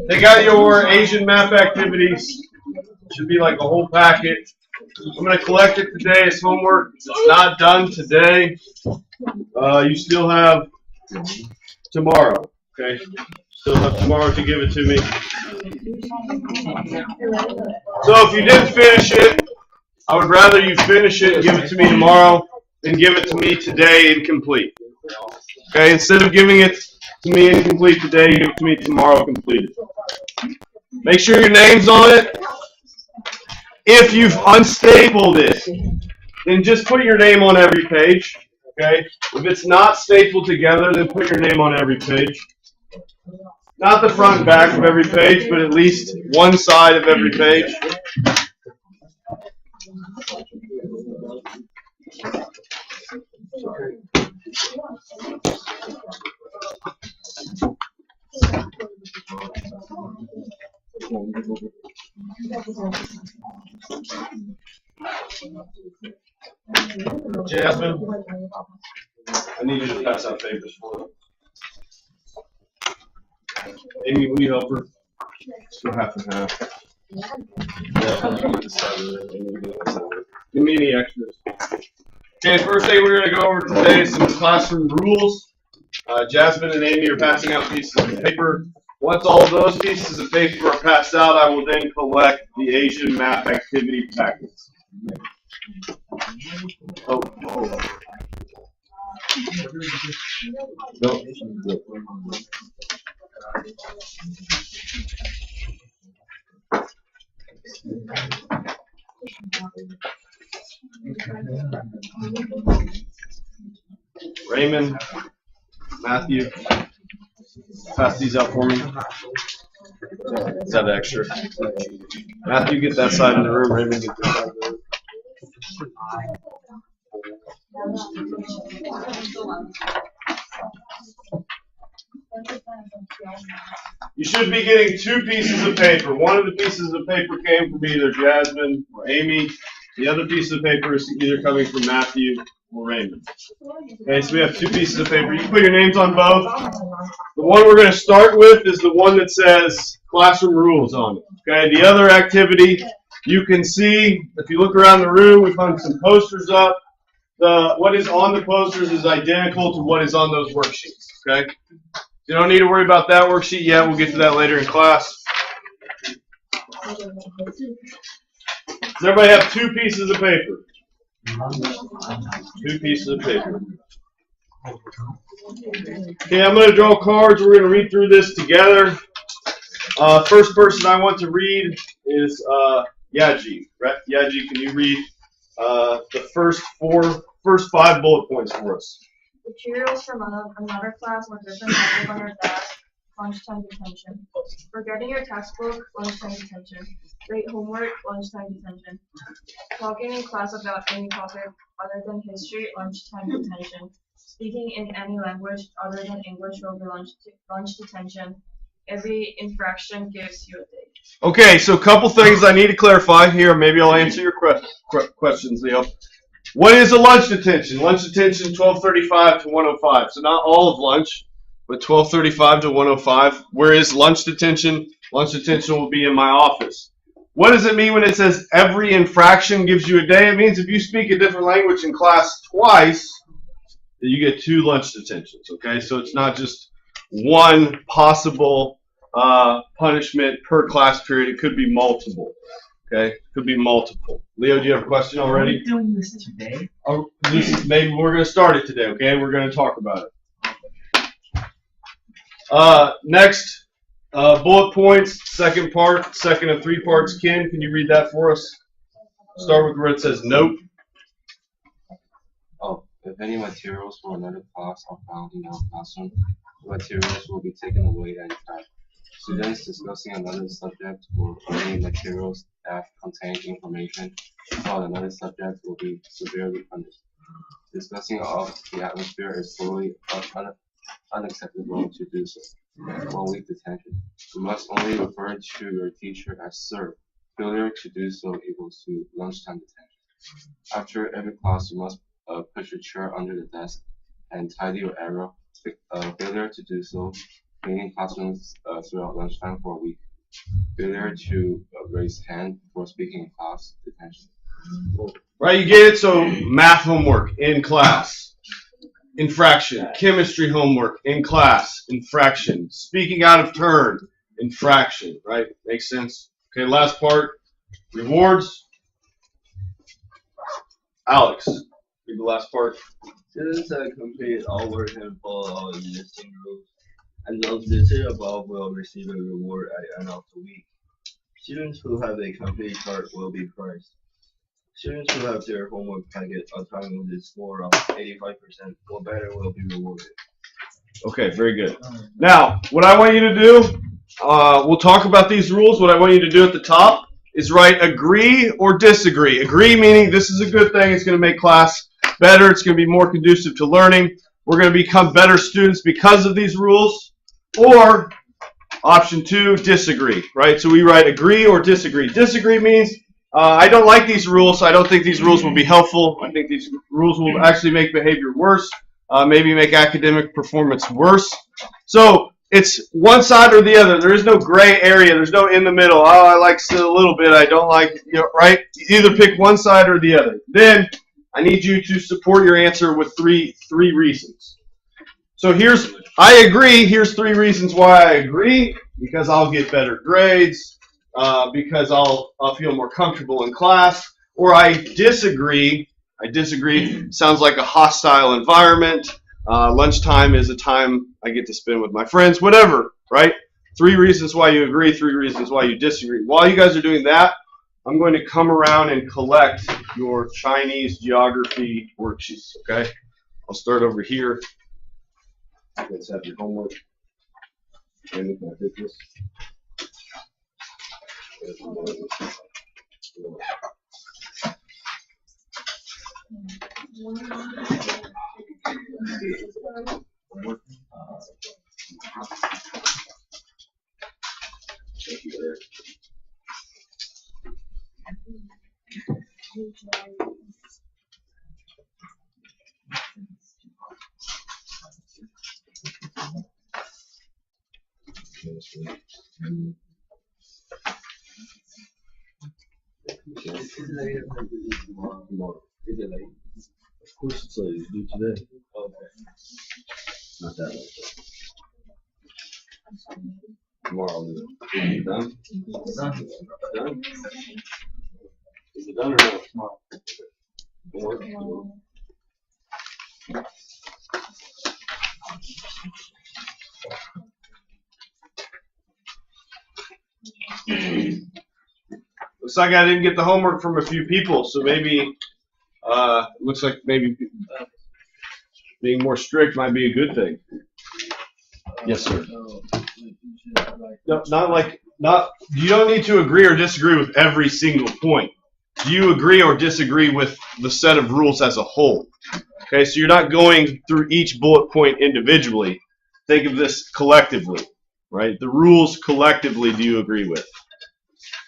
They got your Asian map activities. Should be like a whole packet. I'm going to collect it today as homework. If it's not done today, you still have tomorrow. Okay? Still have tomorrow to give it to me. So if you didn't finish it, I would rather you finish it and give it to me tomorrow than give it to me today incomplete. Okay? Instead of giving it to me incomplete today, give it to me tomorrow completed. Make sure your name's on it. If you've unstapled it, then just put your name on every page. Okay? If it's not stapled together, then put your name on every page. Not the front and back of every page, but at least one side of every page. Jasmine, I need you to pass out papers for her. Amy, will you help her? Still half and half. Give me any extras. Okay, first thing we're going to go over today is some classroom rules. Jasmine and Amy are passing out pieces of paper. Once all of those pieces of paper are passed out, I will then collect the Asian map activity packets. Oh. No. Raymond, Matthew, pass these out for me. Is that extra? Matthew, get that side of the room. Raymond, get this side of the room. You should be getting two pieces of paper. One of the pieces of paper came from either Jasmine or Amy. The other piece of paper is either coming from Matthew or Raymond. Okay, so we have two pieces of paper. You can put your names on both. The one we're going to start with is the one that says classroom rules on it. Okay, the other activity you can see, if you look around the room, we've hung some posters up. What is on the posters is identical to what is on those worksheets. Okay, you don't need to worry about that worksheet yet. We'll get to that later in class. Does everybody have two pieces of paper? Two pieces of paper. Okay, I'm going to draw cards. We're going to read through this together. First person I want to read is Yaji. Right? Yaji, can you read the first five bullet points for us? Materials from another class or different methods on your desk, lunchtime detention. Forgetting your textbook, lunchtime detention. Late homework, lunchtime detention. Talking in class about any topic other than history, lunchtime detention. Speaking in any language other than English will be lunch detention. Every infraction gives you a day. Okay, so a couple things I need to clarify here. Maybe I'll answer your questions, Leo. What is a lunch detention? Lunch detention 12:35 to 1:05. So not all of lunch, but 12:35 to 1:05. Where is lunch detention? Lunch detention will be in my office. What does it mean when it says every infraction gives you a day? It means if you speak a different language in class twice, you get two lunch detentions. Okay, so it's not just one possible punishment per class period. It could be multiple. Okay, could be multiple. Leo, do you have a question already? Are we doing this today? Oh, maybe we're going to start it today. Okay, we're going to talk about it. Next, bullet points. Second part, second of three parts. Ken, can you read that for us? Start with where it says nope. Oh, if any materials from another class are found in your classroom, the materials will be taken away at time. Students discussing another subject or any materials that contain information about another subject will be severely punished. Discussing of the atmosphere is totally unacceptable to do so. 1 week detention. You must only refer to your teacher as sir. Failure to do so equals to lunchtime detention. After every class, you must push your chair under the desk and tidy your area Failure to do so, cleaning classrooms throughout lunchtime for a week. Failure to raise hand before speaking in class, detention. Right, you get it? So math homework in class, infraction. Chemistry homework in class, infraction. Speaking out of turn, infraction. Right? Makes sense? Okay, last part. Rewards. Alex, read the last part. Students that complete all work and follow all existing rules and those listed above will receive a reward at the end of the week. Students who have a complete chart will be prized. Students who have their homework packet on time with a score of 85% or better will be rewarded. Okay, very good. Now, what I want you to do, we'll talk about these rules. What I want you to do at the top is write agree or disagree. Agree meaning this is a good thing. It's going to make class better. It's going to be more conducive to learning. We're going to become better students because of these rules. Or option 2, disagree. Right? So we write agree or disagree. Disagree means I don't like these rules, so I don't think these rules will be helpful. I think these rules will actually make behavior worse, maybe make academic performance worse. So it's one side or the other. There is no gray area. There's no in the middle. Oh, I like it a little bit. I don't like it. You know, right? You either pick one side or the other. Then I need you to support your answer with three reasons. So I agree. Here's 3 reasons why I agree. Because I'll get better grades. Because I'll feel more comfortable in class. Or I disagree. Sounds like a hostile environment. Lunchtime is a time I get to spend with my friends. Whatever, right? 3 reasons why you agree, 3 reasons why you disagree. While you guys are doing that, I'm going to come around and collect your Chinese geography worksheets, okay? I'll start over here. You guys have your homework. And if I did this. Of course it's late. Do today. Okay. Not that late. Tomorrow I'll do it. Is it done? Done? Is it done or no? Tomorrow. Work. Looks like I didn't get the homework from a few people, so maybe looks like maybe being more strict might be a good thing. Yes, sir. No, you don't need to agree or disagree with every single point. Do you agree or disagree with the set of rules as a whole? Okay, so you're not going through each bullet point individually. Think of this collectively, right? The rules collectively do you agree with?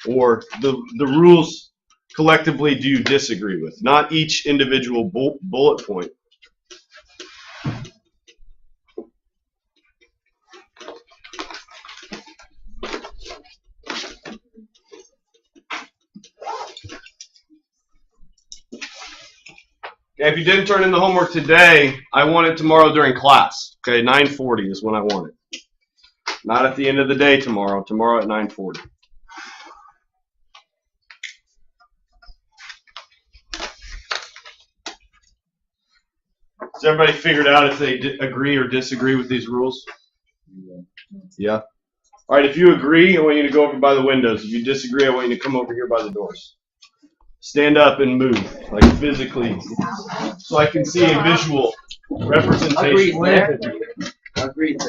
Or the rules collectively do you disagree with? Not each individual bullet point. Okay, if you didn't turn in the homework today, I want it tomorrow during class. Okay, 9:40 is when I want it. Not at the end of the day tomorrow. Tomorrow at 9:40. Has everybody figured out if they agree or disagree with these rules? Yeah? All right, if you agree, I want you to go over by the windows. If you disagree, I want you to come over here by the doors. Stand up and move, like physically, so I can see a visual representation. Agreed.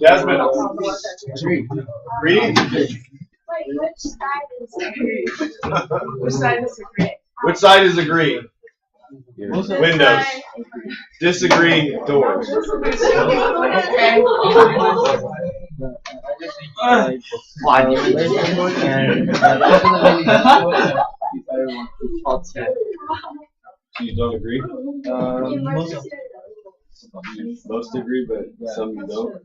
Jasmine, agree? Which side is agree? Which side is agree? Which side is agree? Windows. Disagree, doors. You don't agree? Most agree, but some you don't.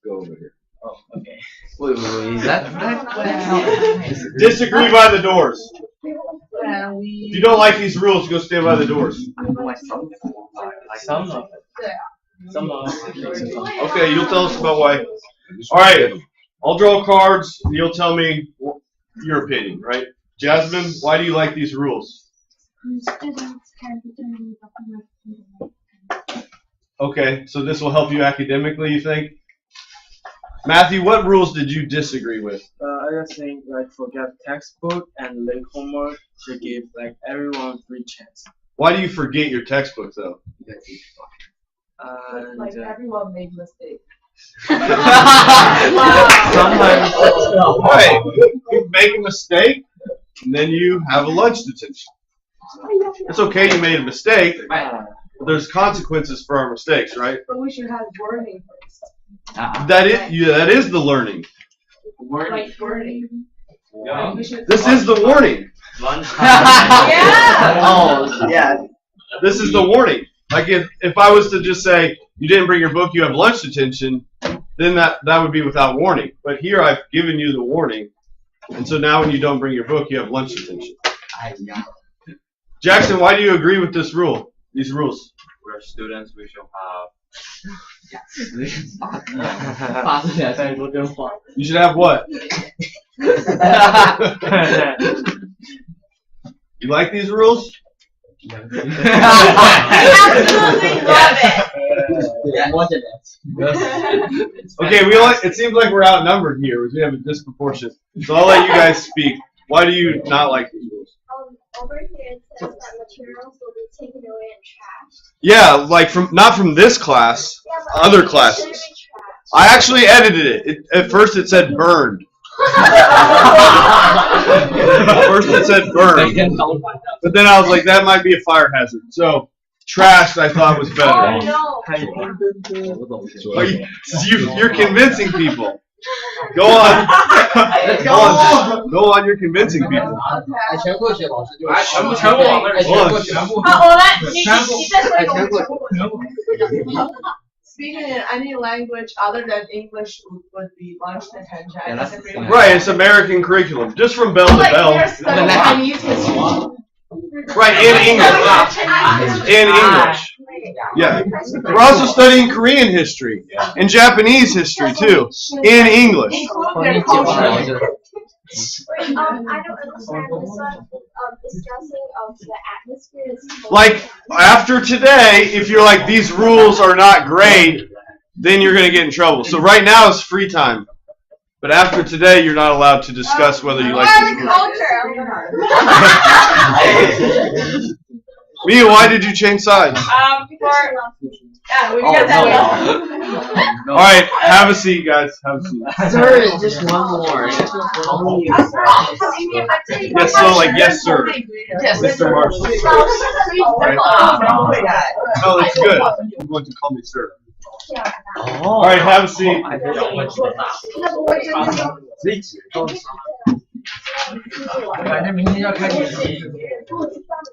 Go over here. Oh, okay. Wait, is that Disagree by the doors. Well, If you don't like these rules, go stand by the doors. some of it. Some of it. Okay, you'll tell us about why. All right, I'll draw cards, and you'll tell me your opinion, right? Jasmine, why do you like these rules? Students can determine the. Okay, so this will help you academically, you think? Matthew, what rules did you disagree with? I just think like forget textbook and late homework should give like everyone free chance. Why do you forget your textbook, though? And Like everyone made mistakes. Sometimes, right, you make a mistake, and then you have a lunch detention. It's okay you made a mistake, but there's consequences for our mistakes, right? But we should have warning first. That is the learning. Like warning. Yeah. We should. This is the warning. Yeah. Oh, yeah. This is the warning. Like if I was to just say, you didn't bring your book, you have lunch detention, then that would be without warning. But here I've given you the warning. And so now when you don't bring your book, you have lunch detention. Jackson, why do you agree with this rule? These rules? We're students, we should have. You should have what? You like these rules? Absolutely love it. Okay, it seems like we're outnumbered here. We have a disproportion. So I'll let you guys speak. Why do you not like these rules? Over here it says that materials will be taken away and trashed. Yeah, like not from this class, other classes. I actually edited it. At first it said burned. At first it said burned. But then I was like, that might be a fire hazard. So trashed I thought was better. Oh no. You're convincing people. Go on. Go on, you're convincing people. Speaking in any language other than English would be lunch detention. Yeah, that's Disagree. Right, it's American curriculum. Just from bell to Like bell. we're studying Chinese history. Right, in English. In English. Yeah. We're also studying Korean history and Japanese history too. In English. Include their culture. Wait, I don't understand this one. Discussing of the atmosphere is Like, after today, if you're like, these rules are not great, then you're going to get in trouble. So right now is free time. But after today, you're not allowed to discuss whether you like these rules. Culture. Mia, why did you change sides? Yeah, we got that way. All right, have a seat, guys. Have a seat. Sir, just one more. Yes, so like, yes, sir. Mr. Marshall. No, it's good. You're going to call me sir. All right, have a seat.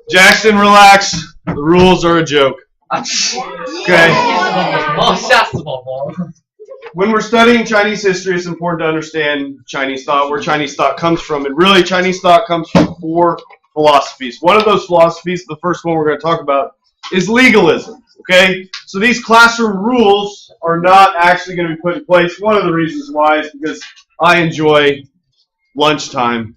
Jackson, relax. The rules are a joke. Okay. When we're studying Chinese history, it's important to understand Chinese thought, where Chinese thought comes from. And really, Chinese thought comes from 4 philosophies. One of those philosophies, the first one we're going to talk about, is legalism. Okay? So these classroom rules are not actually going to be put in place. One of the reasons why is because I enjoy lunchtime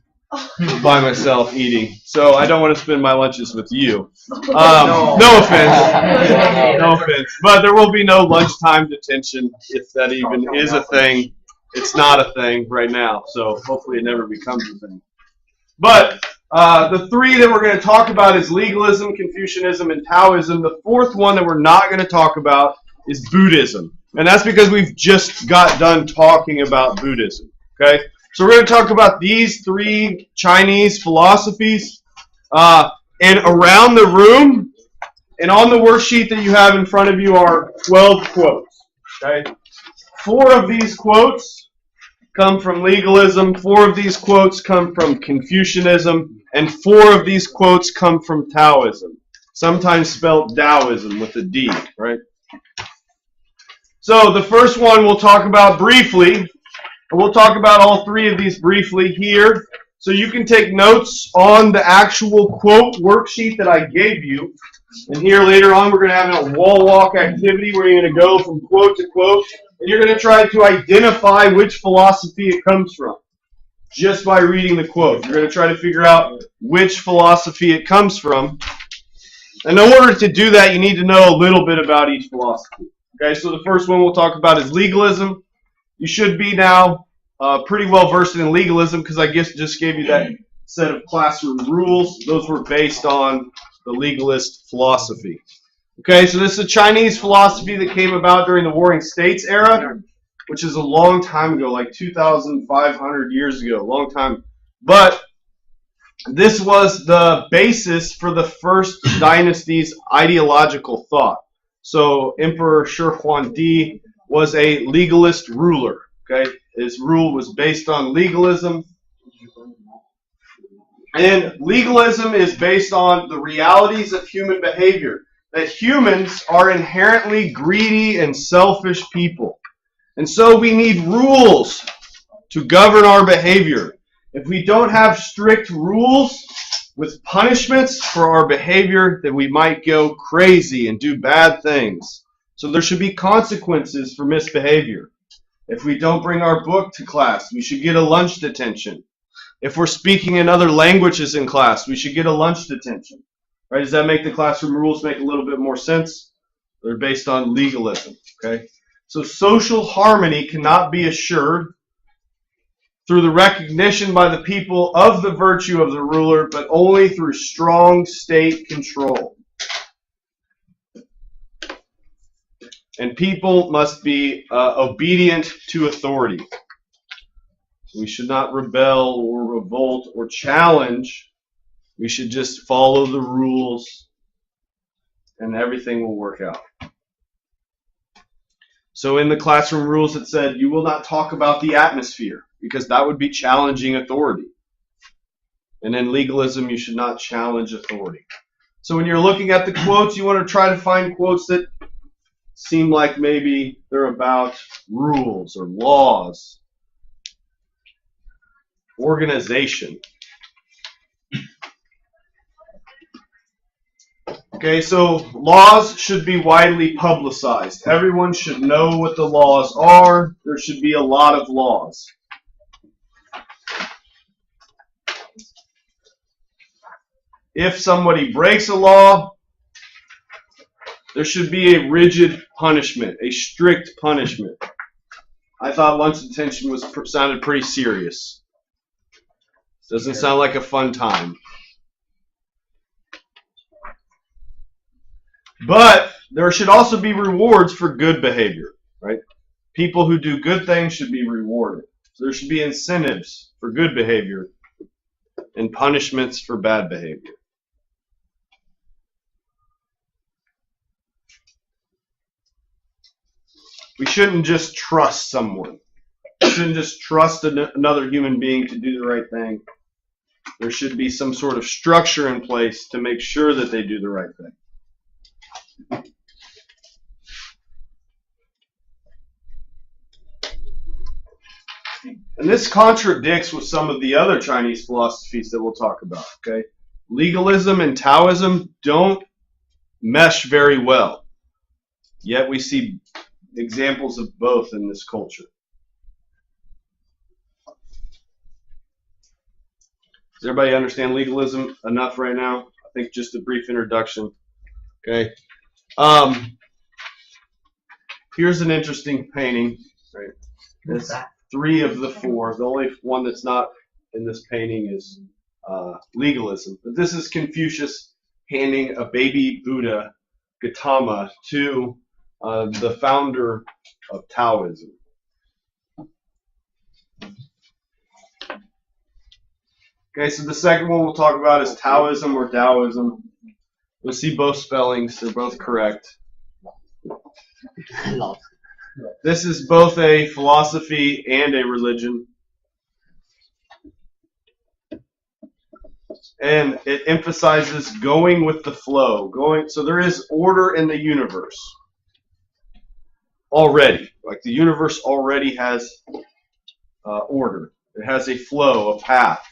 by myself eating. So I don't want to spend my lunches with you. No offense. No offense. But there will be no lunchtime detention, if that even is a thing. It's not a thing right now. So hopefully it never becomes a thing. But the 3 that we're going to talk about is legalism, Confucianism, and Taoism. The 4th one that we're not going to talk about is Buddhism. And that's because we've just got done talking about Buddhism. Okay? So we're going to talk about these 3 Chinese philosophies. And around the room, and on the worksheet that you have in front of you are 12 quotes. Okay? 4 of these quotes come from legalism, 4 of these quotes come from Confucianism, and 4 of these quotes come from Taoism. sometimes spelled Taoism with a D, right? So the first one we'll talk about briefly, and we'll talk about all three of these briefly here. So you can take notes on the actual quote worksheet that I gave you. And here later on we're going to have a wall walk activity where you're going to go from quote to quote, and you're going to try to identify which philosophy it comes from just by reading the quote. You're going to try to figure out which philosophy it comes from. And in order to do that, you need to know a little bit about each philosophy. Okay, so the first one we'll talk about is legalism. You should be now pretty well versed in legalism because I just gave you that set of classroom rules. Those were based on the legalist philosophy. Okay, so this is a Chinese philosophy that came about during the Warring States era, which is a long time ago, like 2,500 years ago, a long time. But this was the basis for the first dynasty's ideological thought. So Emperor Shi Huangdi was a legalist ruler. Okay, his rule was based on legalism. And legalism is based on the realities of human behavior. That humans are inherently greedy and selfish people. And so we need rules to govern our behavior. If we don't have strict rules with punishments for our behavior, then we might go crazy and do bad things. So there should be consequences for misbehavior. If we don't bring our book to class, we should get a lunch detention. If we're speaking in other languages in class, we should get a lunch detention. Right? Does that make the classroom rules make a little bit more sense? They're based on legalism. Okay? So social harmony cannot be assured through the recognition by the people of the virtue of the ruler, but only through strong state control. And people must be obedient to authority. We should not rebel or revolt or challenge. We should just follow the rules and everything will work out. So in the classroom rules it said you will not talk about the atmosphere because that would be challenging authority. And in legalism you should not challenge authority. So when you're looking at the quotes, you want to try to find quotes that seem like maybe they're about rules or laws, organization. Okay, so laws should be widely publicized. Everyone should know what the laws are. There should be a lot of laws. If somebody breaks a law, there should be a rigid punishment, a strict punishment. I thought lunch detention sounded pretty serious. Doesn't sound like a fun time. But there should also be rewards for good behavior, right? People who do good things should be rewarded. So there should be incentives for good behavior and punishments for bad behavior. We shouldn't just trust someone. We shouldn't just trust another human being to do the right thing. There should be some sort of structure in place to make sure that they do the right thing. And this contradicts with some of the other Chinese philosophies that we'll talk about. Okay, legalism and Taoism don't mesh very well. Yet we see examples of both in this culture. Does everybody understand legalism enough right now? I think just a brief introduction. Okay. Here's an interesting painting. Right. It's 3 of the 4. The only one that's not in this painting is legalism. But this is Confucius handing a baby Buddha, Gautama, to the founder of Taoism. Okay, so the second one we'll talk about is Taoism or Taoism. You'll see both spellings. They're both correct. This is both a philosophy and a religion. And it emphasizes going with the flow. So there is order in the universe already. Like the universe already has order. It has a flow, a path.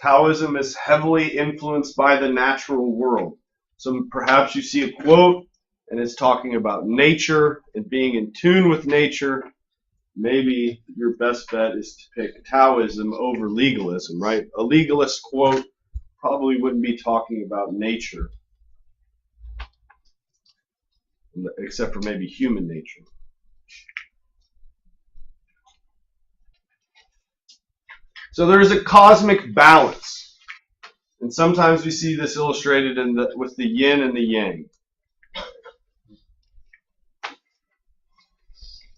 Taoism is heavily influenced by the natural world. So perhaps you see a quote and it's talking about nature and being in tune with nature. Maybe your best bet is to pick Taoism over legalism, right? A legalist quote probably wouldn't be talking about nature, except for maybe human nature. So there is a cosmic balance. And sometimes we see this illustrated with the yin and the yang.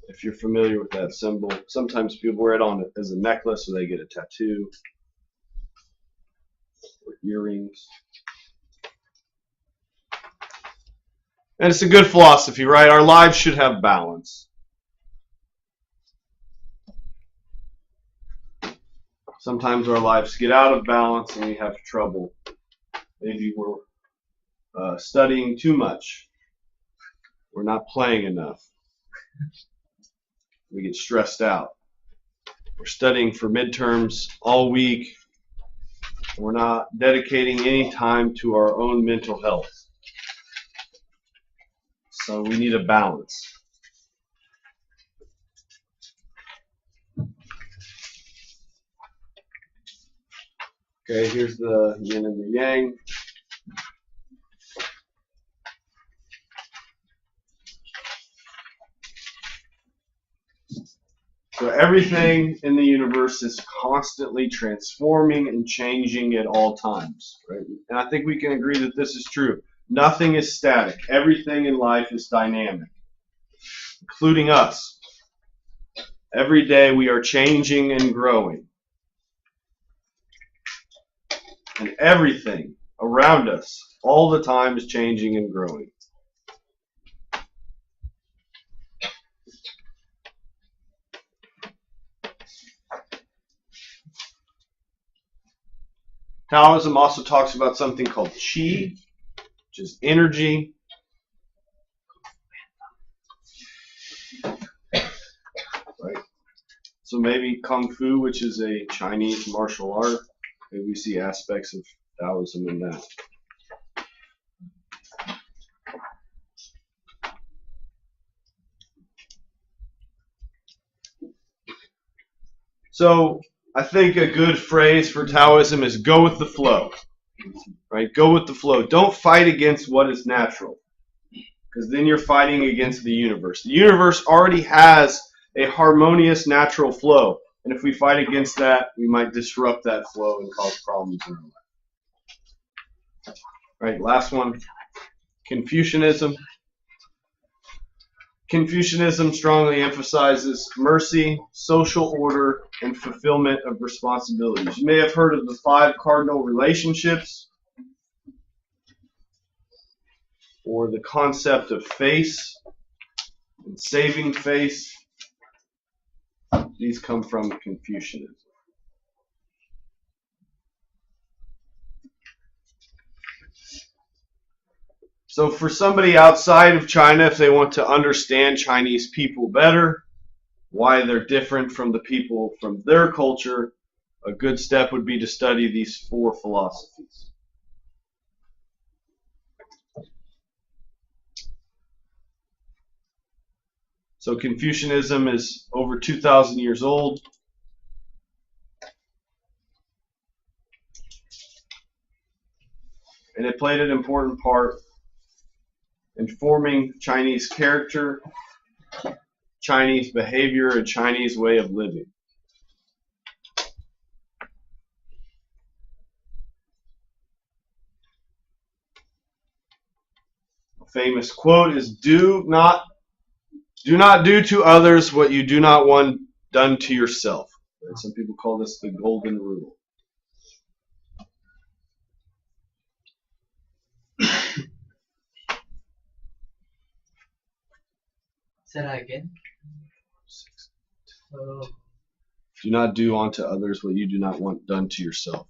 If you're familiar with that symbol, sometimes people wear it on as a necklace or they get a tattoo or earrings. And it's a good philosophy, right? Our lives should have balance. Sometimes our lives get out of balance and we have trouble. Maybe we're studying too much. We're not playing enough. We get stressed out. We're studying for midterms all week. We're not dedicating any time to our own mental health. So we need a balance. Okay, here's the yin and the yang. So everything in the universe is constantly transforming and changing at all times, right? And I think we can agree that this is true. Nothing is static. Everything in life is dynamic, including us. Every day we are changing and growing. And everything around us all the time is changing and growing. Taoism also talks about something called qi, which is energy. Right? So maybe Kung Fu, which is a Chinese martial art, maybe we see aspects of Taoism in that. So I think a good phrase for Taoism is go with the flow. Right? Go with the flow. Don't fight against what is natural, because then you're fighting against the universe. The universe already has a harmonious natural flow, and if we fight against that, we might disrupt that flow and cause problems in our life. Right, last one, Confucianism. Confucianism strongly emphasizes mercy, social order, and fulfillment of responsibilities. You may have heard of the 5 cardinal relationships, or the concept of face and saving face. These come from Confucianism. So for somebody outside of China, if they want to understand Chinese people better, why they're different from the people from their culture, a good step would be to study these 4 philosophies. So Confucianism is over 2,000 years old. And it played an important part in forming Chinese character, Chinese behavior, and Chinese way of living. A famous quote is, do not do to others what you do not want done to yourself. And some people call this the golden rule. Say that again. Do not do unto others what you do not want done to yourself.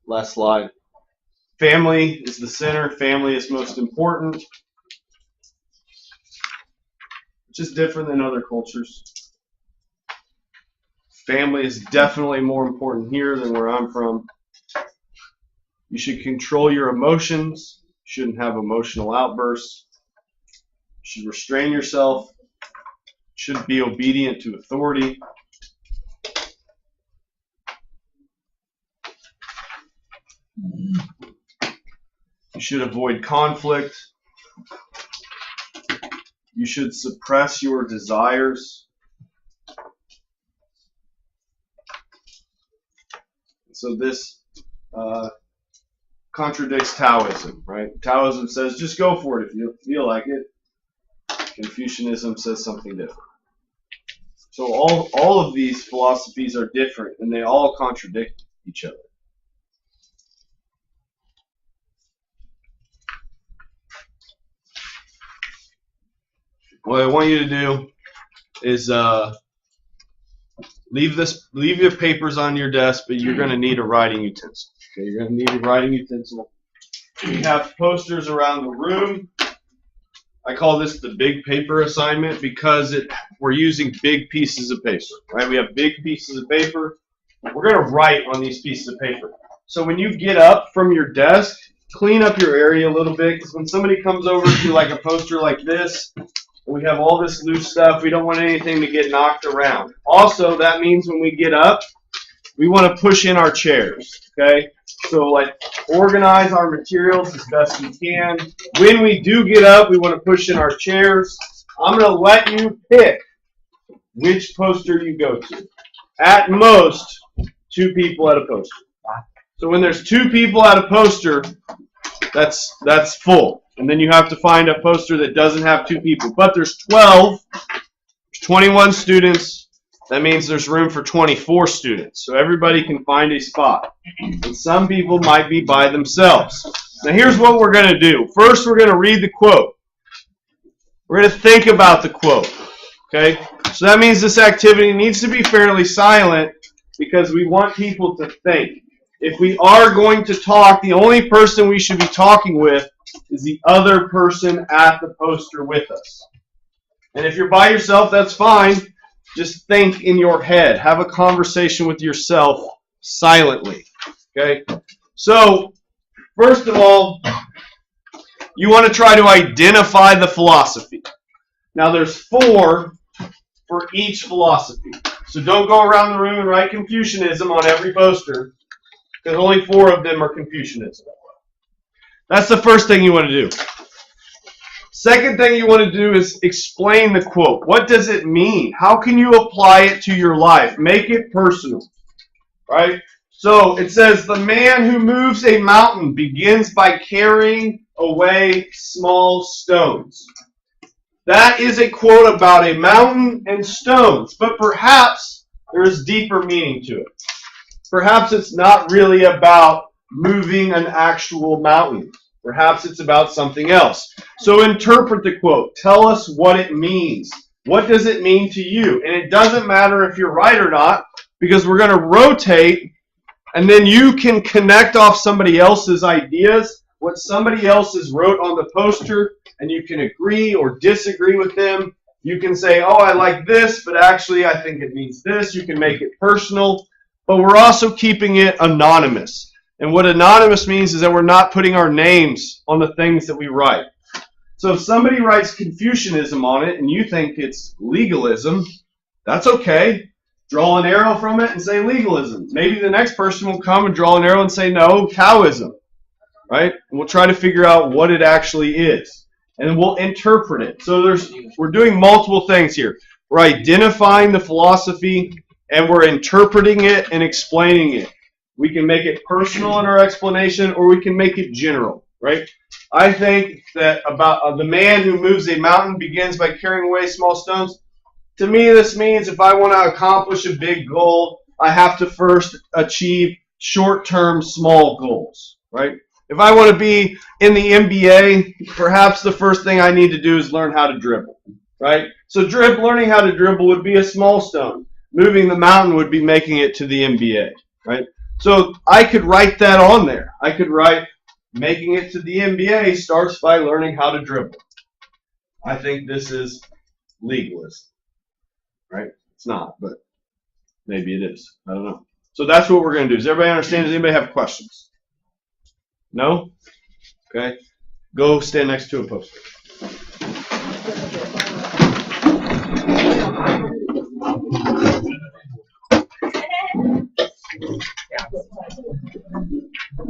Last slide. Family is the center. Family is most important, which is different than other cultures. Family is definitely more important here than where I'm from. You should control your emotions. You shouldn't have emotional outbursts. You should restrain yourself. You should be obedient to authority. You should avoid conflict. You should suppress your desires. So this contradicts Taoism, right? Taoism says just go for it if you feel like it. Confucianism says something different. So all of these philosophies are different, and they all contradict each other. What I want you to do is leave your papers on your desk, but you're going to need a writing utensil. Okay, you're going to need a writing utensil. We have posters around the room. I call this the big paper assignment because we're using big pieces of paper, right? We have big pieces of paper. We're going to write on these pieces of paper. So when you get up from your desk, clean up your area a little bit, because when somebody comes over to like a poster like this, we have all this loose stuff. We don't want anything to get knocked around. Also, that means when we get up, we want to push in our chairs, okay? So, like, organize our materials as best we can. When we do get up, we want to push in our chairs. I'm going to let you pick which poster you go to. At most, 2 people at a poster. So when there's 2 people at a poster, that's full. And then you have to find a poster that doesn't have 2 people. But there's 12, there's 21 students. That means there's room for 24 students. So everybody can find a spot. And some people might be by themselves. Now here's what we're going to do. First, we're going to read the quote. We're going to think about the quote. Okay? So that means this activity needs to be fairly silent because we want people to think. If we are going to talk, the only person we should be talking with is the other person at the poster with us. And if you're by yourself, that's fine. Just think in your head. Have a conversation with yourself silently. Okay? So, first of all, you want to try to identify the philosophy. Now, there's 4 for each philosophy. So don't go around the room and write Confucianism on every poster, because only 4 of them are Confucianism. That's the first thing you want to do. Second thing you want to do is explain the quote. What does it mean? How can you apply it to your life? Make it personal. Right? So it says, the man who moves a mountain begins by carrying away small stones. That is a quote about a mountain and stones, but perhaps there is deeper meaning to it. Perhaps it's not really about moving an actual mountain. Perhaps it's about something else. So interpret the quote. Tell us what it means. What does it mean to you? And it doesn't matter if you're right or not, because we're going to rotate, and then you can connect off somebody else's ideas, what somebody else has wrote on the poster, and you can agree or disagree with them. You can say, oh, I like this, but actually I think it means this. You can make it personal, but we're also keeping it anonymous. And what anonymous means is that we're not putting our names on the things that we write. So if somebody writes Confucianism on it and you think it's legalism, that's okay. Draw an arrow from it and say legalism. Maybe the next person will come and draw an arrow and say, no, Taoism. Right? And we'll try to figure out what it actually is. And we'll interpret it. So we're doing multiple things here. We're identifying the philosophy and we're interpreting it and explaining it. We can make it personal in our explanation, or we can make it general, right? I think that about the man who moves a mountain begins by carrying away small stones To me, this means if I want to accomplish a big goal, I have to first achieve short-term small goals, right? If I want to be in the NBA, perhaps the first thing I need to do is learn how to dribble, right? So learning how to dribble would be a small stone. Moving the mountain would be making it to the NBA, right? So I could write that on there. I could write, making it to the NBA starts by learning how to dribble. I think this is legalism, right? It's not, but maybe it is. I don't know. So that's what we're going to do. Does everybody understand? Does anybody have questions? No? Okay. Go stand next to a poster.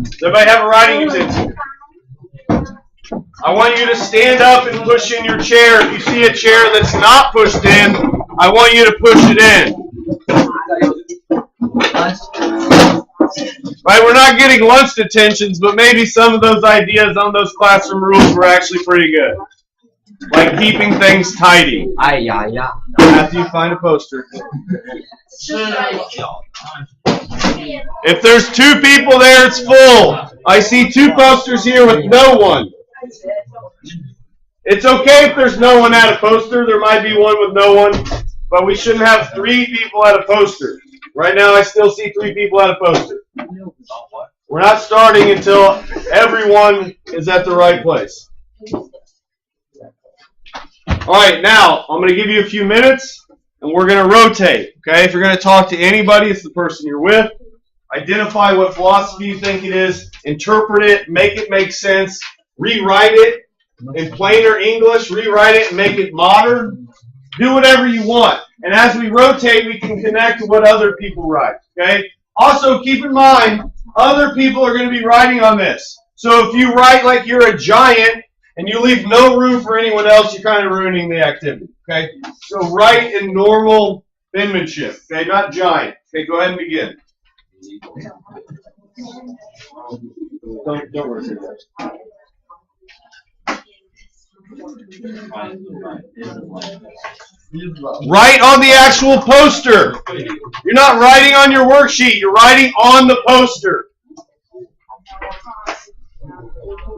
Does everybody have a writing utensil? I want you to stand up and push in your chair. If you see a chair that's not pushed in, I want you to push it in. Right, we're not getting lunch detentions, but maybe some of those ideas on those classroom rules were actually pretty good. Like keeping things tidy. After you find a poster. If there's 2 people there, it's full. I see 2 posters here with no one. It's okay if there's no one at a poster. There might be one with no one, but we shouldn't have 3 people at a poster. Right now, I still see 3 people at a poster. We're not starting until everyone is at the right place. All right, now I'm going to give you a few minutes, and we're going to rotate. Okay, if you're going to talk to anybody, it's the person you're with. Identify what philosophy you think it is. Interpret it. Make it make sense. Rewrite it in plainer English. Rewrite it and make it modern. Do whatever you want. And as we rotate, we can connect to what other people write. Okay. Also, keep in mind, other people are going to be writing on this. So if you write like you're a giant and you leave no room for anyone else, you're kind of ruining the activity. Okay. So write in normal penmanship. Okay. Not giant. Okay. Go ahead and begin. Don't worry. Write on the actual poster. You're not writing on your worksheet. You're writing on the poster.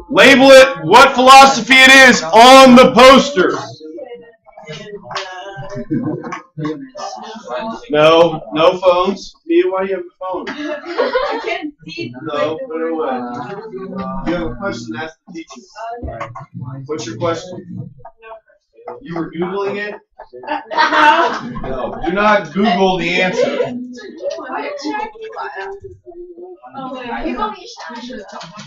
Label it what philosophy it is on the poster. No phones. Mia, why do you have a phone? I can't see. No, put it away. You have a question, ask the teacher. What's your question? You were Googling it? No, do not Google the answer.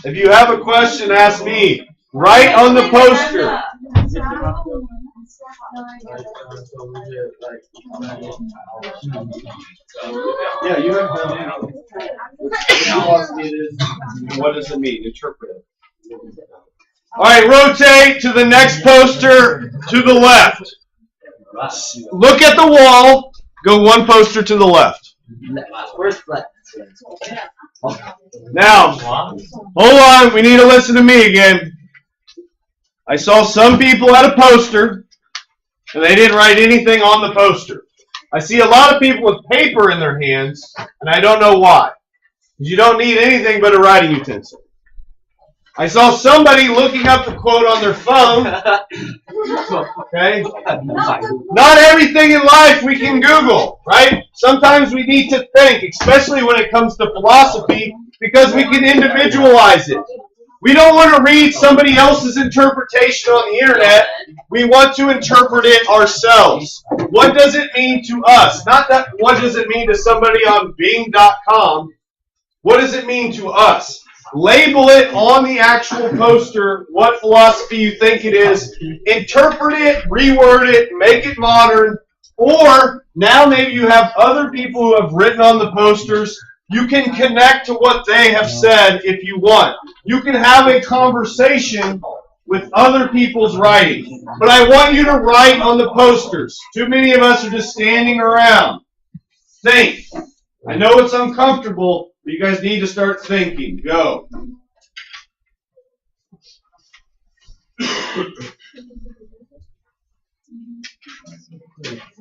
If you have a question, ask me. Write on the poster. Yeah, you have done anything. What does it mean? Interpret it. All right, rotate to the next poster to the left. Look at the wall. Go 1 poster to the left. Where's left? Now, hold on. We need to listen to me again. I saw some people at a poster, and they didn't write anything on the poster. I see a lot of people with paper in their hands, and I don't know why. Because you don't need anything but a writing utensil. I saw somebody looking up the quote on their phone. Okay? Not everything in life we can Google, right? Sometimes we need to think, especially when it comes to philosophy, because we can individualize it. We don't want to read somebody else's interpretation on the internet. We want to interpret it ourselves. What does it mean to us? Not that what does it mean to somebody on Bing.com. What does it mean to us? Label it on the actual poster what philosophy you think it is. Interpret it, reword it, make it modern. Or now maybe you have other people who have written on the posters. You can connect to what they have said if you want. You can have a conversation with other people's writing. But I want you to write on the posters. Too many of us are just standing around. Think. I know it's uncomfortable, but you guys need to start thinking. Go.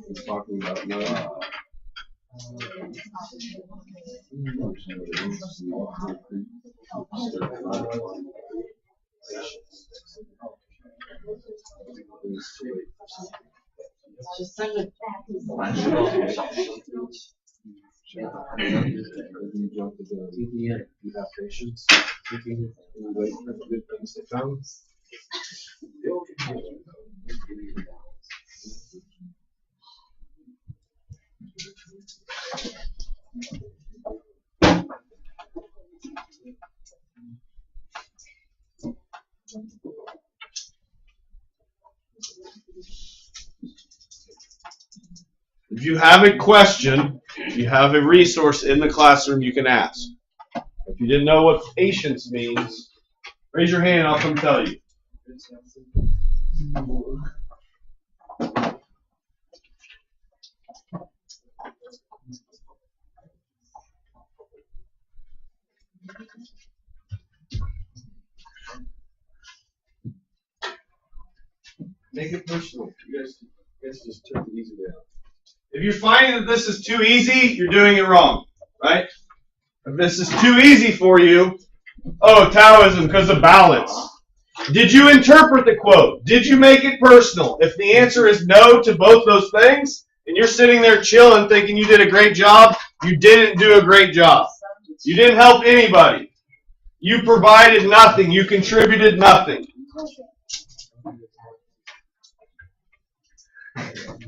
It's talking about no. Just send it. You have patience. You wait for the good things to come. If you have a question, you have a resource in the classroom you can ask. If you didn't know what patience means, raise your hand and I'll come tell you. Make it personal. You guys just took it easy down. If you're finding that this is too easy, you're doing it wrong, right? If this is too easy for you, oh, Taoism because of balance. Did you interpret the quote? Did you make it personal? If the answer is no to both those things, and you're sitting there chilling thinking you did a great job, you didn't do a great job. You didn't help anybody. You provided nothing. You contributed nothing.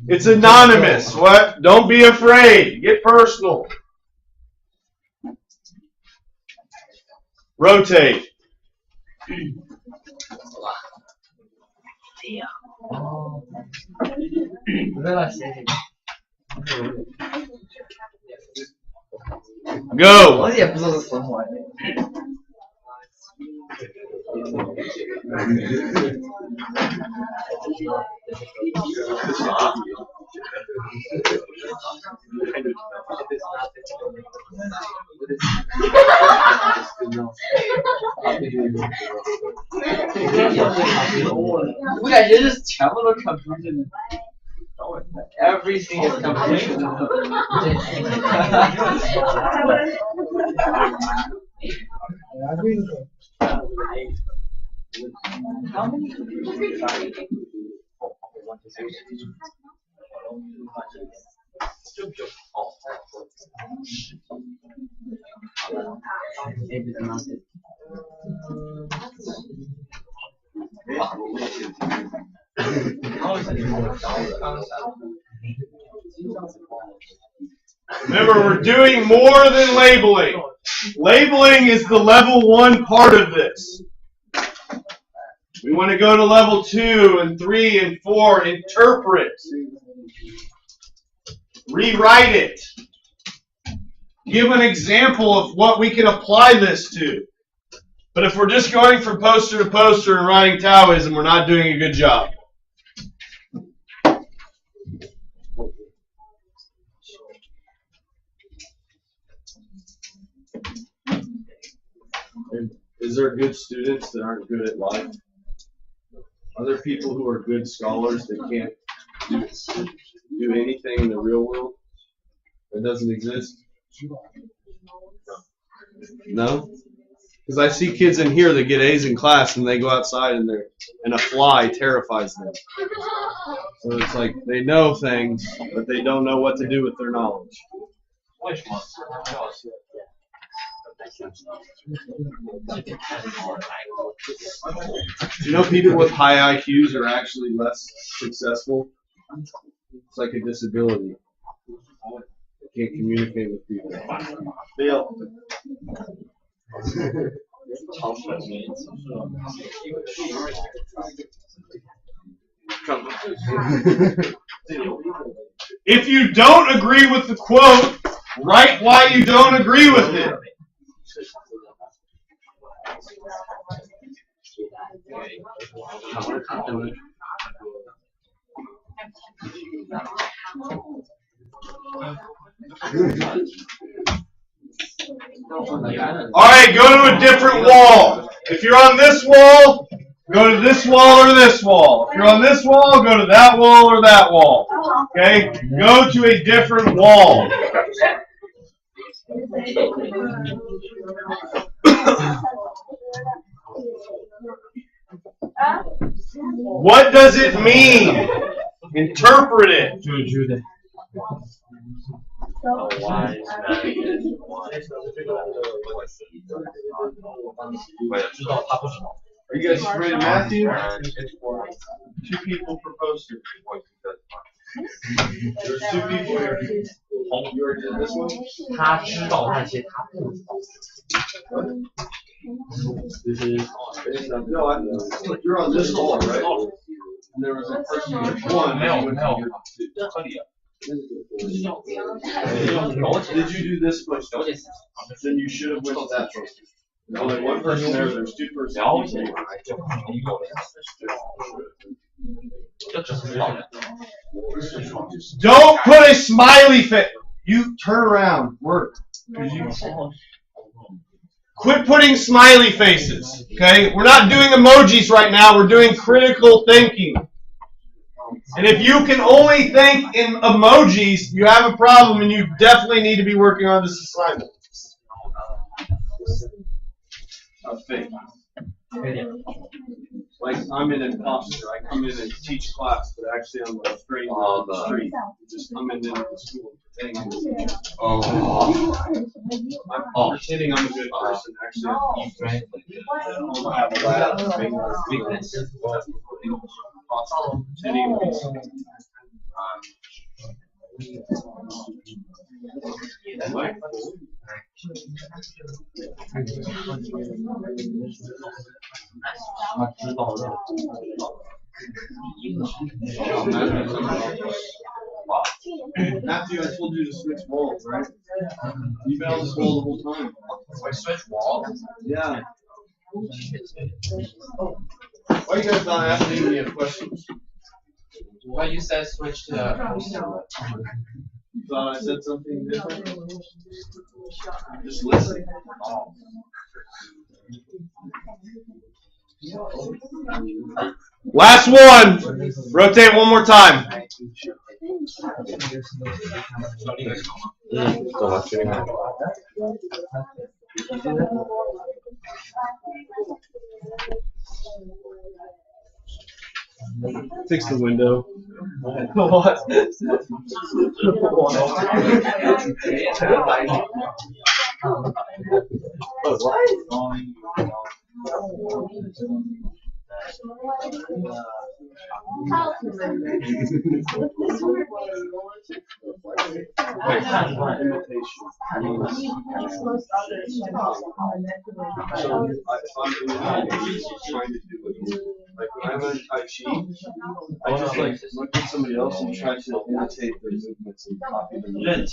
It's anonymous. What? Don't be afraid. Get personal. Rotate. Go. Yeah, you're just telling the confusion. Everything is confusion. How many? Remember, we're doing more than labeling. Labeling is the level 1 part of this. We want to go to level 2 and 3 and 4. Interpret. Rewrite it. Give an example of what we can apply this to. But if we're just going from poster to poster and writing Taoism, we're not doing a good job. Is there good students that aren't good at life? Are there people who are good scholars that can't do anything in the real world? That doesn't exist? No? Because I see kids in here that get A's in class and they go outside and a fly terrifies them. So it's like they know things, but they don't know what to do with their knowledge. You know, people with high IQs are actually less successful. It's like a disability. They can't communicate with people. Bill. If you don't agree with the quote, write why you don't agree with it. All right, go to a different wall. If you're on this wall, go to this wall or this wall. If you're on this wall, go to that wall or that wall. Okay? Go to a different wall. What does it mean? Interpret it. Are you guys ready, Matthew? 2 people proposed to. There's 2 people here. You already did this one? 他知道那些他不知道。 This is no, you're on this wall, right? And there was a person who won. Did you do this first? Then you should have went to that first. Only one person there. There's 2 persons. Don't put a smiley face. You turn around. Work. Quit putting smiley faces. Okay? We're not doing emojis right now. We're doing critical thinking. And if you can only think in emojis, you have a problem, and you definitely need to be working on this assignment. Fake. Like I'm an imposter. I come in and teach class, but actually I'm a stranger on the street. Just come in the school thing. I'm pretending I'm a good person. Actually, I'm I have a lot of weakness. Matthew, I told you to switch walls, right? You've been on this wall the whole time. I switch wall? Yeah. Why are you guys not asking me questions? Well, you said switch to You thought I said something different? Just listen. Last one. Rotate one more time. Fix the window. What? Like when I learned Tai Chi, I just like look at somebody else and try to imitate their movements and copy them.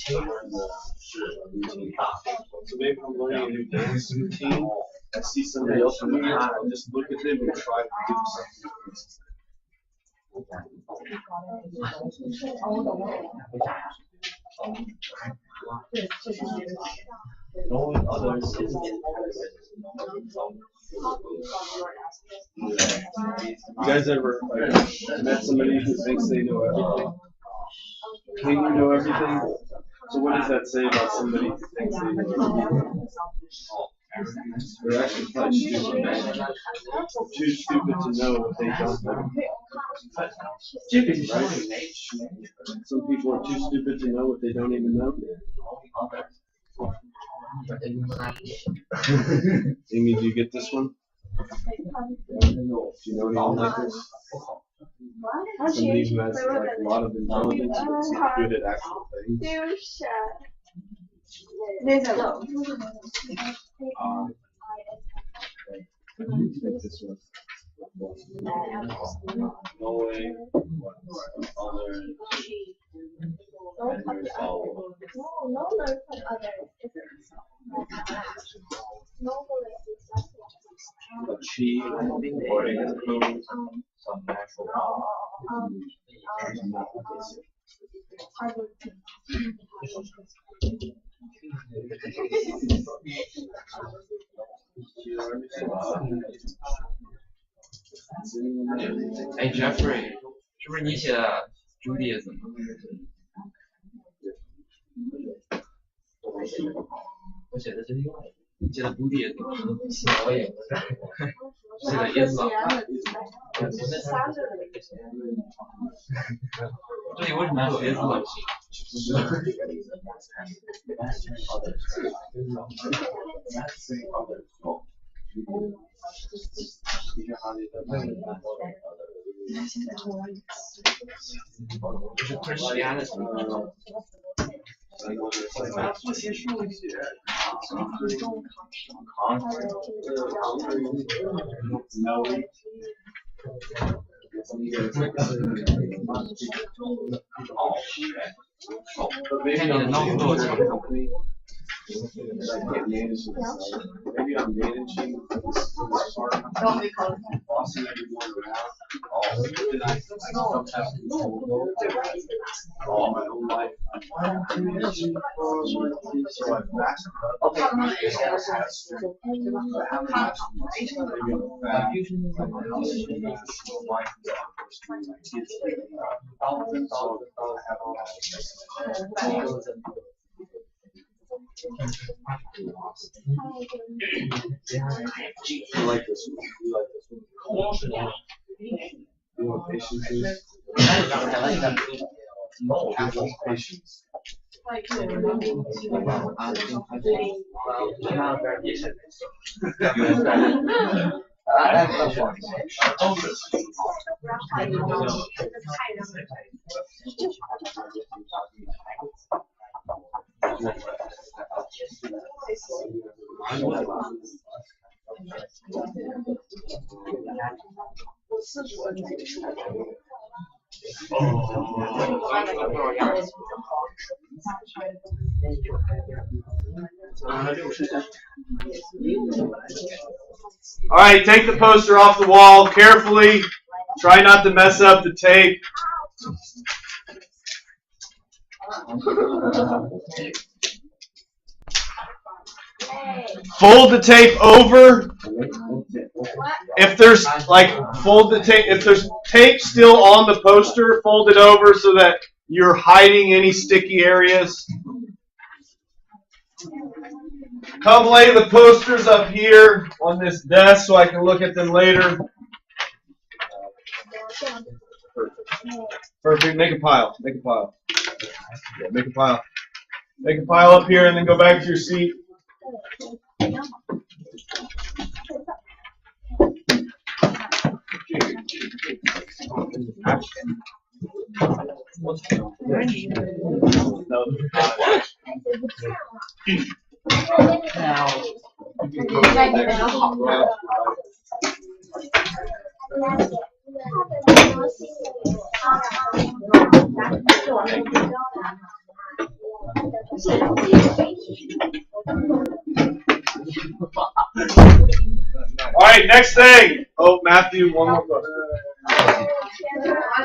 So maybe I'm learning a new dance routine. I see somebody else doing it, I just look at them and try to do something. Others. You guys ever met somebody who thinks they know everything? Think you know everything? So what does that say about somebody who thinks they know everything? They're actually quite stupid. Too stupid to know what they don't know. Stupid, right? Some people are too stupid to know what they don't even know. Amy, do you get this one? Do you know anyone like this? Somebody who has like a lot of intelligence but is not good at actual things. Take this one. Norway, other. Chi, some natural 哎，Jeffrey，是不是你写的 Judaism？ 我写的是另外一个，你写的 Buddhism， 我也不是，写的 Islam。这里为什么要有 Islam？ 就是 Christianity。不学数学。看你的 note 多长。Maybe I'm managing bossing everyone around. Then I don't have control all my own life. So I've maxed up. I like this one. You like this one? You want patience? Patience. All right, take the poster off the wall carefully. Try not to mess up the tape. Fold the tape over. If there's if there's tape still on the poster, fold it over so that you're hiding any sticky areas. Come lay the posters up here on this desk so I can look at them later. Perfect. Make a pile. Make a pile. Yeah, make a pile. Make a pile up here and then go back to your seat. All right, next thing. Oh, Matthew, one more question.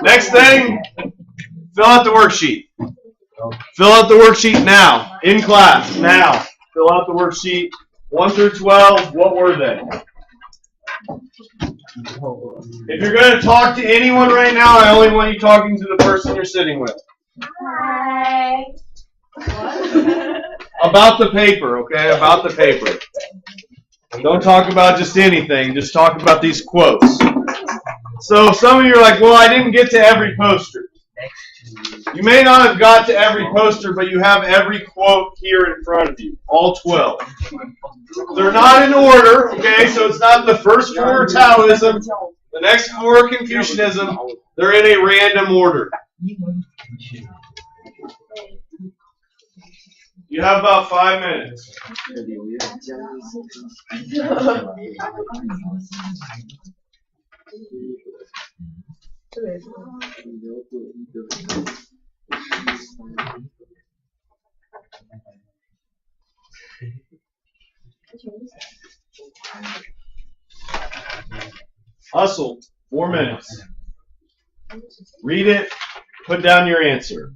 Next thing, fill out the worksheet. Fill out the worksheet now, in class, now. Fill out the worksheet. 1 through 12, what were they? If you're going to talk to anyone right now, I only want you talking to the person you're sitting with. Hi. About the paper, okay? About the paper. Don't talk about just anything. Just talk about these quotes. So some of you are like, well, I didn't get to every poster. You may not have got to every poster, but you have every quote here in front of you. All 12. They're not in order, okay? So it's not the first 4 are Taoism. The next 4 are Confucianism. They're in a random order. You have about 5 minutes. Hustle. 4 minutes. Read it. Put down your answer.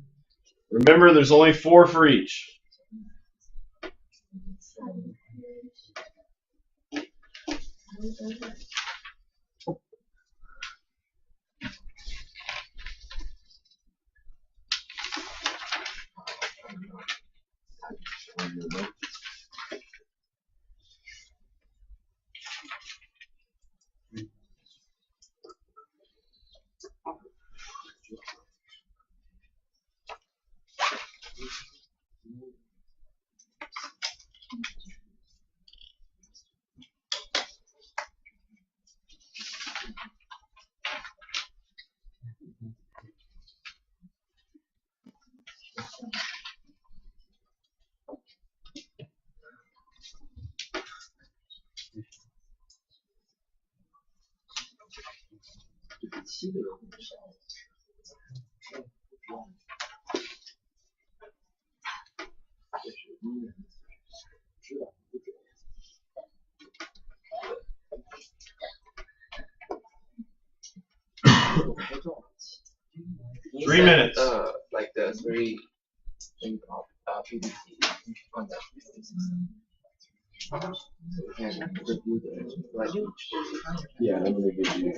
Remember, there's only 4 for each. 3 minutes. Like the three thing of PPT on the and review the like Yeah, I'm gonna give you.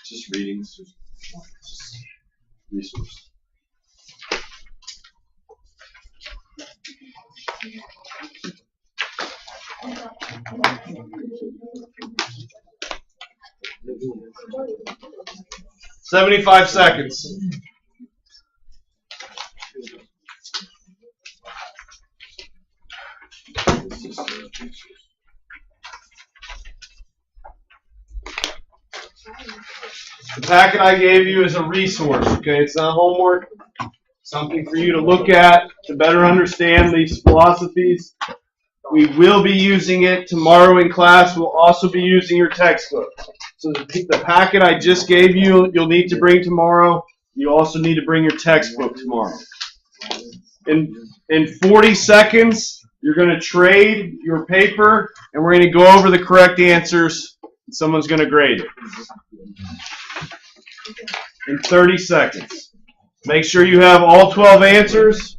Just readings, just resource. $75 seconds. The packet I gave you is a resource, okay? It's not homework. Something for you to look at to better understand these philosophies. We will be using it tomorrow in class. We'll also be using your textbook. So the packet I just gave you, you'll need to bring tomorrow. You also need to bring your textbook tomorrow. In 40 seconds, you're going to trade your paper, and we're going to go over the correct answers. And someone's going to grade it. In 30 seconds. Make sure you have all 12 answers.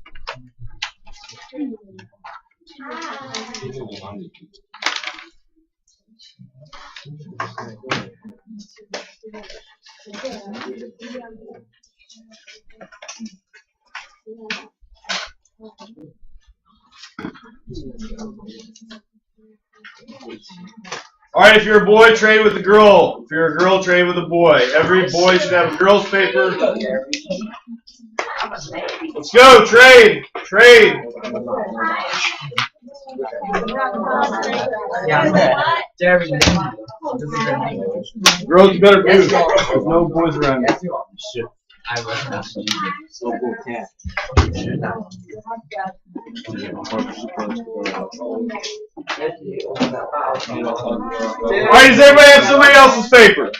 All right, if you're a boy, trade with a girl. If you're a girl, trade with a boy. Every boy should have a girl's paper. Let's go, trade, trade. Girls, you better move. There's no boys around. Shit. I was not So cool, can't. Alright, does everybody have somebody else's paper?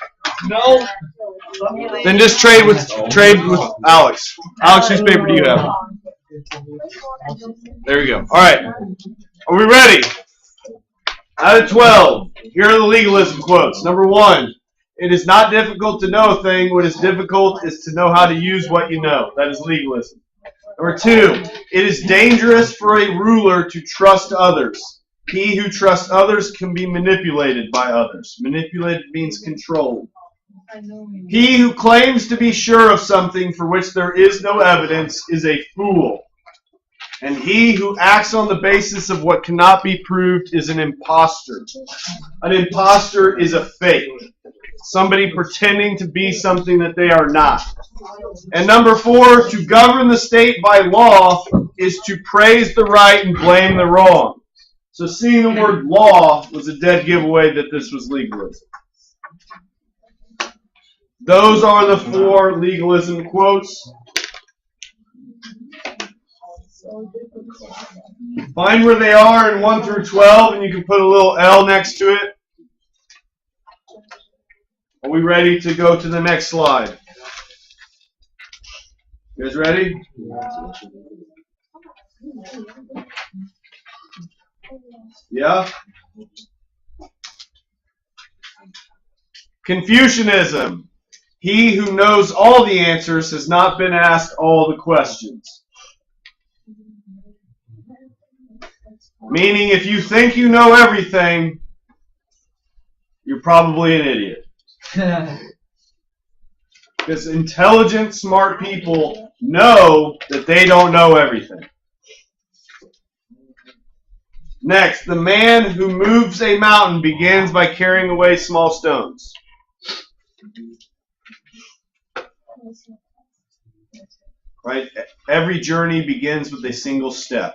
No. Then just trade with Alex. Alex, whose paper do you have? There we go. Alright. Are we ready? Out of 12, here are the legalism quotes. Number 1. It is not difficult to know a thing. What is difficult is to know how to use what you know. That is legalism. Number 2, it is dangerous for a ruler to trust others. He who trusts others can be manipulated by others. Manipulated means controlled. He who claims to be sure of something for which there is no evidence is a fool. And he who acts on the basis of what cannot be proved is an imposter. An imposter is a fake. Somebody pretending to be something that they are not. And number 4, to govern the state by law is to praise the right and blame the wrong. So seeing the word law was a dead giveaway that this was legalism. Those are the 4 legalism quotes. Find where they are in 1 through 12, and you can put a little L next to it. Are we ready to go to the next slide? You guys ready? Yeah? Confucianism. He who knows all the answers has not been asked all the questions. Meaning, if you think you know everything, you're probably an idiot. Because intelligent, smart people know that they don't know everything. Next, the man who moves a mountain begins by carrying away small stones. Right? Every journey begins with a single step.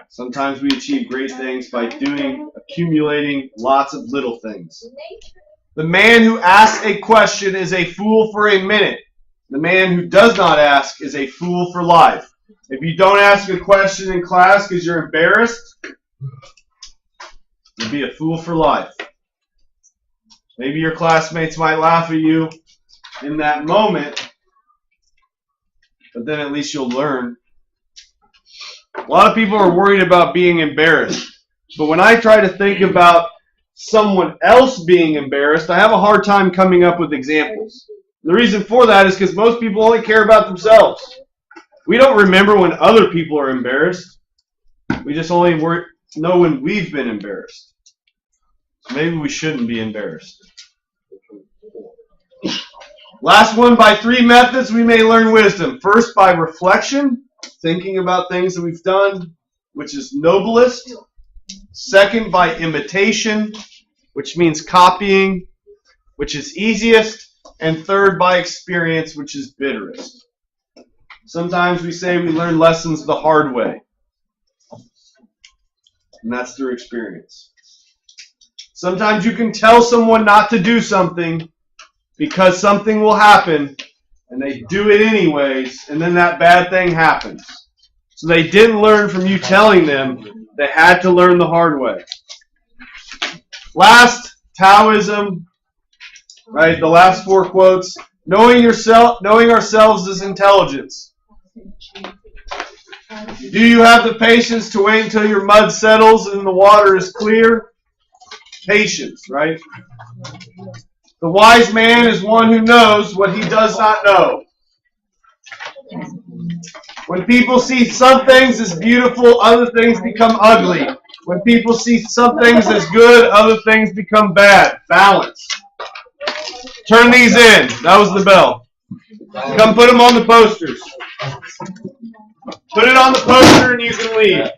Sometimes we achieve great things by accumulating lots of little things. The man who asks a question is a fool for a minute. The man who does not ask is a fool for life. If you don't ask a question in class because you're embarrassed, you'll be a fool for life. Maybe your classmates might laugh at you in that moment, but then at least you'll learn. A lot of people are worried about being embarrassed. But when I try to think about someone else being embarrassed, I have a hard time coming up with examples. The reason for that is because most people only care about themselves. We don't remember when other people are embarrassed. We just only know when we've been embarrassed. So maybe we shouldn't be embarrassed. Last one, by 3 methods we may learn wisdom. First, by reflection, thinking about things that we've done, which is noblest. Second, by imitation, which means copying, which is easiest. And third, by experience, which is bitterest. Sometimes we say we learn lessons the hard way. And that's through experience. Sometimes you can tell someone not to do something because something will happen, and they do it anyways, and then that bad thing happens. So they didn't learn from you telling them. They had to learn the hard way. Last, Taoism. Right, the last 4 quotes. Knowing ourselves is intelligence. Do you have the patience to wait until your mud settles and the water is clear? Patience, right? The wise man is one who knows what he does not know. When people see some things as beautiful, other things become ugly. When people see some things as good, other things become bad. Balance. Turn these in. That was the bell. Come put them on the posters. Put it on the poster and you can leave.